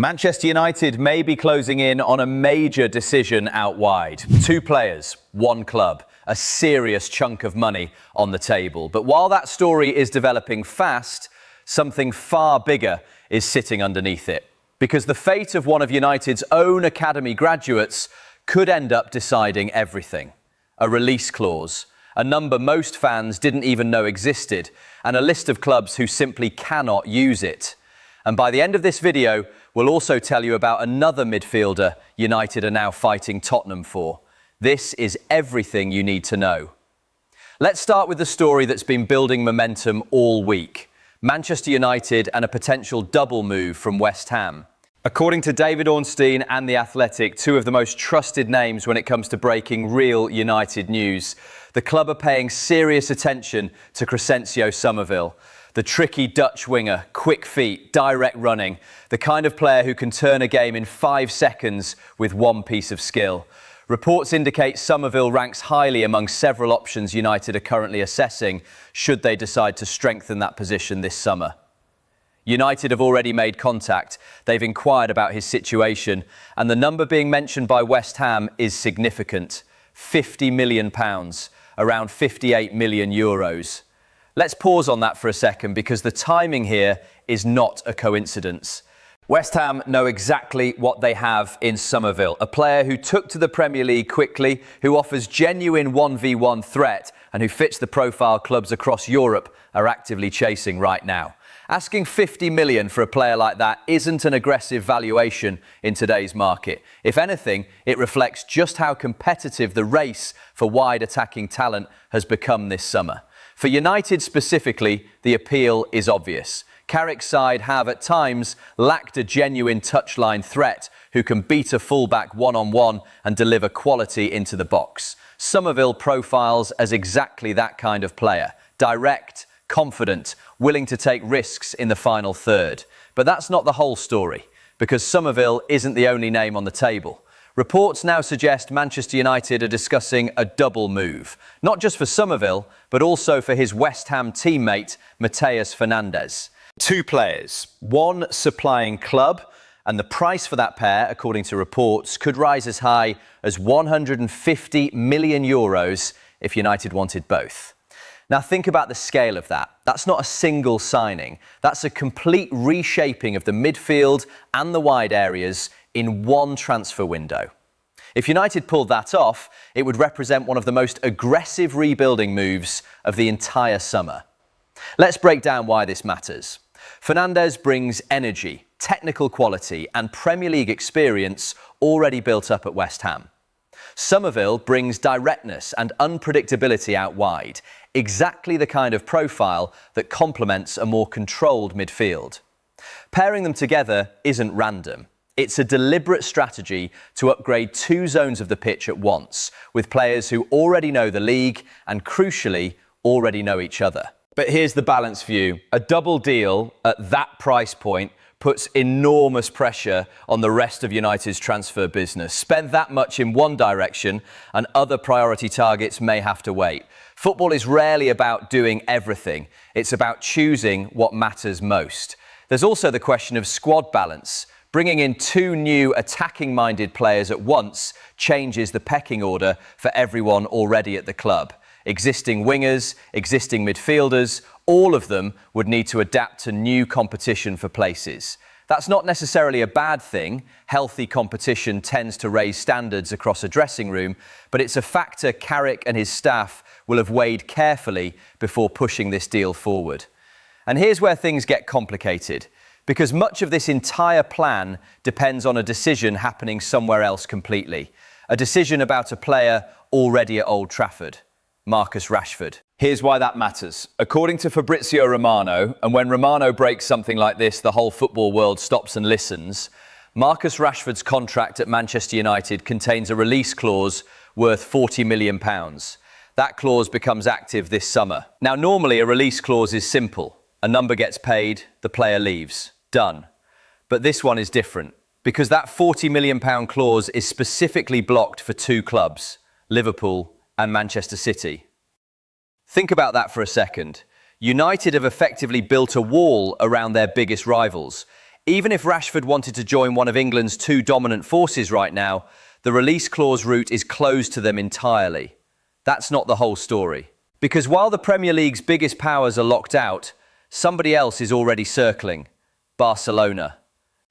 Manchester United may be closing in on a major decision out wide. 2 players, 1 club, a serious chunk of money on the table. But while that story is developing fast, something far bigger is sitting underneath it. Because the fate of one of United's own academy graduates could end up deciding everything. A release clause, a number most fans didn't even know existed, and a list of clubs who simply cannot use it. And by the end of this video, we'll also tell you about another midfielder United are now fighting Tottenham for. This is everything you need to know. Let's start with the story that's been building momentum all week. Manchester United and a potential double move from West Ham. According to David Ornstein and The Athletic, 2 of the most trusted names when it comes to breaking real United news, the club are paying serious attention to Crysencio Summerville. The tricky Dutch winger, quick feet, direct running, the kind of player who can turn a game in 5 seconds with one piece of skill. Reports indicate Summerville ranks highly among several options United are currently assessing, should they decide to strengthen that position this summer. United have already made contact. They've inquired about his situation, and the number being mentioned by West Ham is significant. £50 million, around 58 million euros. Let's pause on that for a second because the timing here is not a coincidence. West Ham know exactly what they have in Summerville, a player who took to the Premier League quickly, who offers genuine 1v1 threat and who fits the profile clubs across Europe are actively chasing right now. Asking 50 million for a player like that isn't an aggressive valuation in today's market. If anything, it reflects just how competitive the race for wide attacking talent has become this summer. For United specifically, the appeal is obvious. Carrick's side have at times lacked a genuine touchline threat who can beat a fullback one-on-one and deliver quality into the box. Summerville profiles as exactly that kind of player. Direct, confident, willing to take risks in the final third. But that's not the whole story, because Summerville isn't the only name on the table. Reports now suggest Manchester United are discussing a double move, not just for Summerville, but also for his West Ham teammate, Mateus Fernandes. 2 players, 1 supplying club, and the price for that pair, according to reports, could rise as high as 150 million euros if United wanted both. Now think about the scale of that. That's not a single signing. That's a complete reshaping of the midfield and the wide areas in one transfer window. If United pulled that off, it would represent one of the most aggressive rebuilding moves of the entire summer. Let's break down why this matters. Fernandes brings energy, technical quality and Premier League experience already built up at West Ham. Summerville brings directness and unpredictability out wide, exactly the kind of profile that complements a more controlled midfield. Pairing them together isn't random. It's a deliberate strategy to upgrade 2 zones of the pitch at once, with players who already know the league and, crucially, already know each other. But here's the balance view. A double deal at that price point puts enormous pressure on the rest of United's transfer business. Spend that much in one direction and other priority targets may have to wait. Football is rarely about doing everything. It's about choosing what matters most. There's also the question of squad balance. Bringing in 2 new attacking-minded players at once changes the pecking order for everyone already at the club. Existing wingers, existing midfielders, all of them would need to adapt to new competition for places. That's not necessarily a bad thing. Healthy competition tends to raise standards across a dressing room, but it's a factor Carrick and his staff will have weighed carefully before pushing this deal forward. And here's where things get complicated, because much of this entire plan depends on a decision happening somewhere else completely. A decision about a player already at Old Trafford. Marcus Rashford. Here's why that matters. According to Fabrizio Romano, and when Romano breaks something like this, the whole football world stops and listens, Marcus Rashford's contract at Manchester United contains a release clause worth £40 million. That clause becomes active this summer. Now, normally a release clause is simple. A number gets paid, the player leaves. Done. But this one is different, because that £40 million clause is specifically blocked for 2 clubs, Liverpool and Manchester City. Think about that for a second. United have effectively built a wall around their biggest rivals. Even if Rashford wanted to join one of England's two dominant forces right now, the release clause route is closed to them entirely. That's not the whole story. Because while the Premier League's biggest powers are locked out, somebody else is already circling: Barcelona.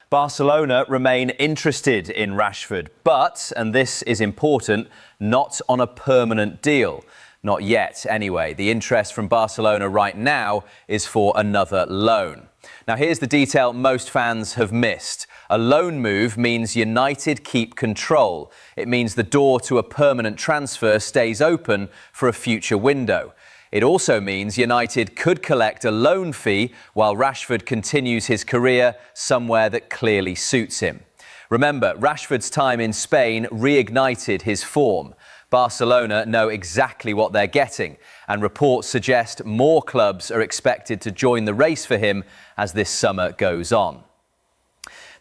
Barcelona remain interested in Rashford, but, and this is important, not on a permanent deal. Not yet, anyway. The interest from Barcelona right now is for another loan. Now, here's the detail most fans have missed. A loan move means United keep control. It means the door to a permanent transfer stays open for a future window. It also means United could collect a loan fee while Rashford continues his career somewhere that clearly suits him. Remember, Rashford's time in Spain reignited his form. Barcelona know exactly what they're getting, and reports suggest more clubs are expected to join the race for him as this summer goes on.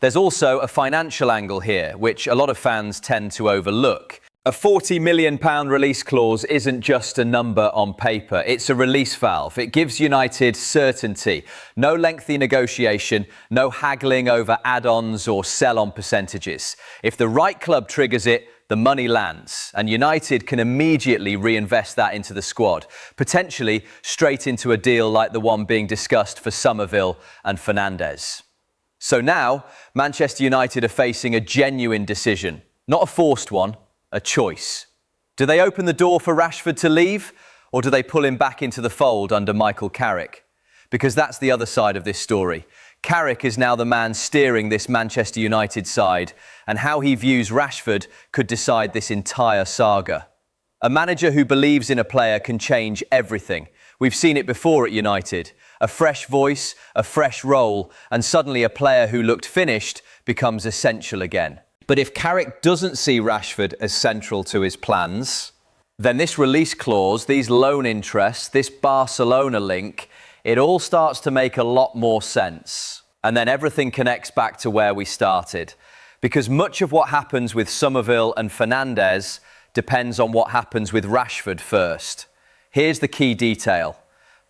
There's also a financial angle here, which a lot of fans tend to overlook. A £40 million release clause isn't just a number on paper, it's a release valve. It gives United certainty. No lengthy negotiation, no haggling over add-ons or sell-on percentages. If the right club triggers it, the money lands, and United can immediately reinvest that into the squad, potentially straight into a deal like the one being discussed for Summerville and Fernandes. So now, Manchester United are facing a genuine decision, not a forced one, a choice. Do they open the door for Rashford to leave, or do they pull him back into the fold under Michael Carrick? Because that's the other side of this story. Carrick is now the man steering this Manchester United side, and how he views Rashford could decide this entire saga. A manager who believes in a player can change everything. We've seen it before at United. A fresh voice, a fresh role, and suddenly a player who looked finished becomes essential again. But if Carrick doesn't see Rashford as central to his plans, then this release clause, these loan interests, this Barcelona link, it all starts to make a lot more sense. And then everything connects back to where we started. Because much of what happens with Summerville and Fernandes depends on what happens with Rashford first. Here's the key detail.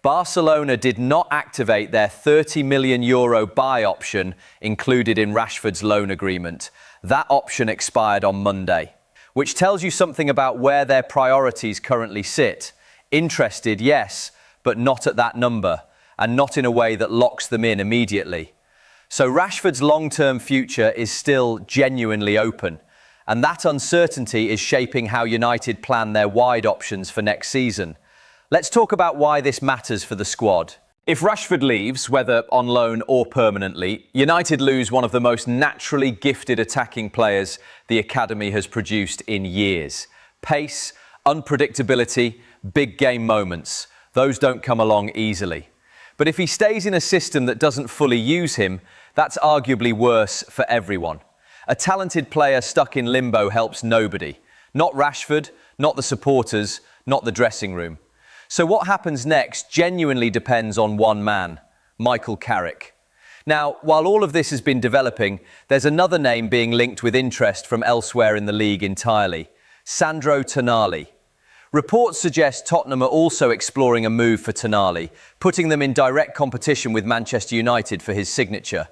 Barcelona did not activate their €30 million buy option included in Rashford's loan agreement. That option expired on Monday, which tells you something about where their priorities currently sit. Interested, yes, but not at that number, and not in a way that locks them in immediately. So Rashford's long-term future is still genuinely open, and that uncertainty is shaping how United plan their wide options for next season. Let's talk about why this matters for the squad. If Rashford leaves, whether on loan or permanently, United lose one of the most naturally gifted attacking players the academy has produced in years. Pace, unpredictability, big game moments. Those don't come along easily. But if he stays in a system that doesn't fully use him, that's arguably worse for everyone. A talented player stuck in limbo helps nobody. Not Rashford, not the supporters, not the dressing room. So what happens next genuinely depends on one man, Michael Carrick. Now, while all of this has been developing, there's another name being linked with interest from elsewhere in the league entirely: Sandro Tonali. Reports suggest Tottenham are also exploring a move for Tonali, putting them in direct competition with Manchester United for his signature.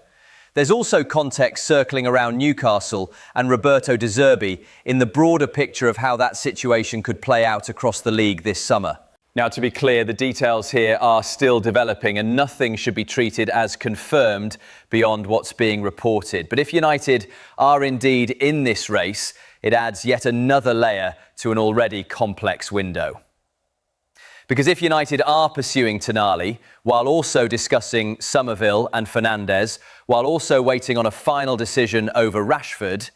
There's also context circling around Newcastle and Roberto De Zerbi in the broader picture of how that situation could play out across the league this summer. Now, to be clear, the details here are still developing and nothing should be treated as confirmed beyond what's being reported. But if United are indeed in this race, it adds yet another layer to an already complex window. Because if United are pursuing Tonali, while also discussing Summerville and Fernandes, while also waiting on a final decision over Rashford,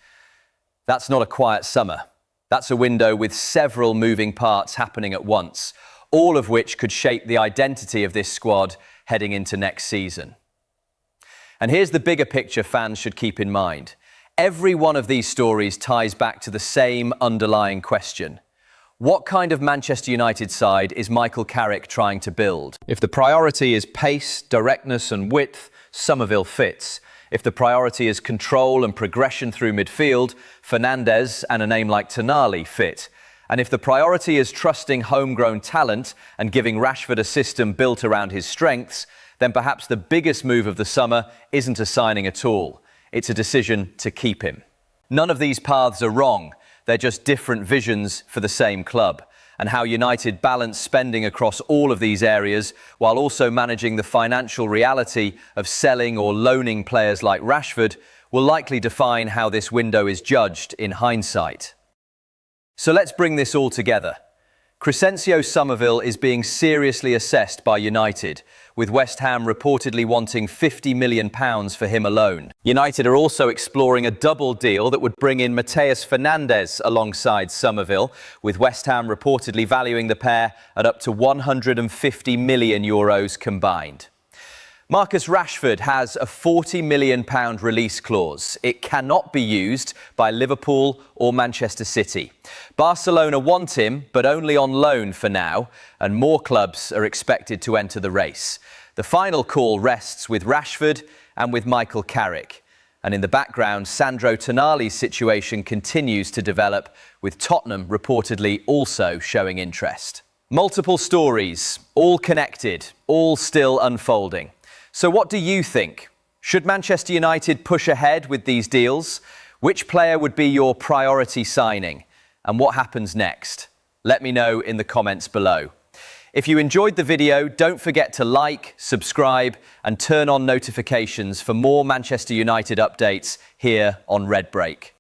that's not a quiet summer. That's a window with several moving parts happening at once, all of which could shape the identity of this squad heading into next season. And here's the bigger picture fans should keep in mind. Every one of these stories ties back to the same underlying question. What kind of Manchester United side is Michael Carrick trying to build? If the priority is pace, directness and width, Summerville fits. If the priority is control and progression through midfield, Fernandes and a name like Tonali fit. And if the priority is trusting homegrown talent and giving Rashford a system built around his strengths, then perhaps the biggest move of the summer isn't a signing at all. It's a decision to keep him. None of these paths are wrong. They're just different visions for the same club. And how United balance spending across all of these areas while also managing the financial reality of selling or loaning players like Rashford will likely define how this window is judged in hindsight. So let's bring this all together. Crysencio Summerville is being seriously assessed by United, with West Ham reportedly wanting £50 million for him alone. United are also exploring a double deal that would bring in Mateus Fernandes alongside Summerville, with West Ham reportedly valuing the pair at up to €150 million combined. Marcus Rashford has a £40 million release clause. It cannot be used by Liverpool or Manchester City. Barcelona want him, but only on loan for now, and more clubs are expected to enter the race. The final call rests with Rashford and with Michael Carrick. And in the background, Sandro Tonali's situation continues to develop, with Tottenham reportedly also showing interest. Multiple stories, all connected, all still unfolding. So what do you think? Should Manchester United push ahead with these deals? Which player would be your priority signing? And what happens next? Let me know in the comments below. If you enjoyed the video, don't forget to like, subscribe, and turn on notifications for more Manchester United updates here on RedBreak.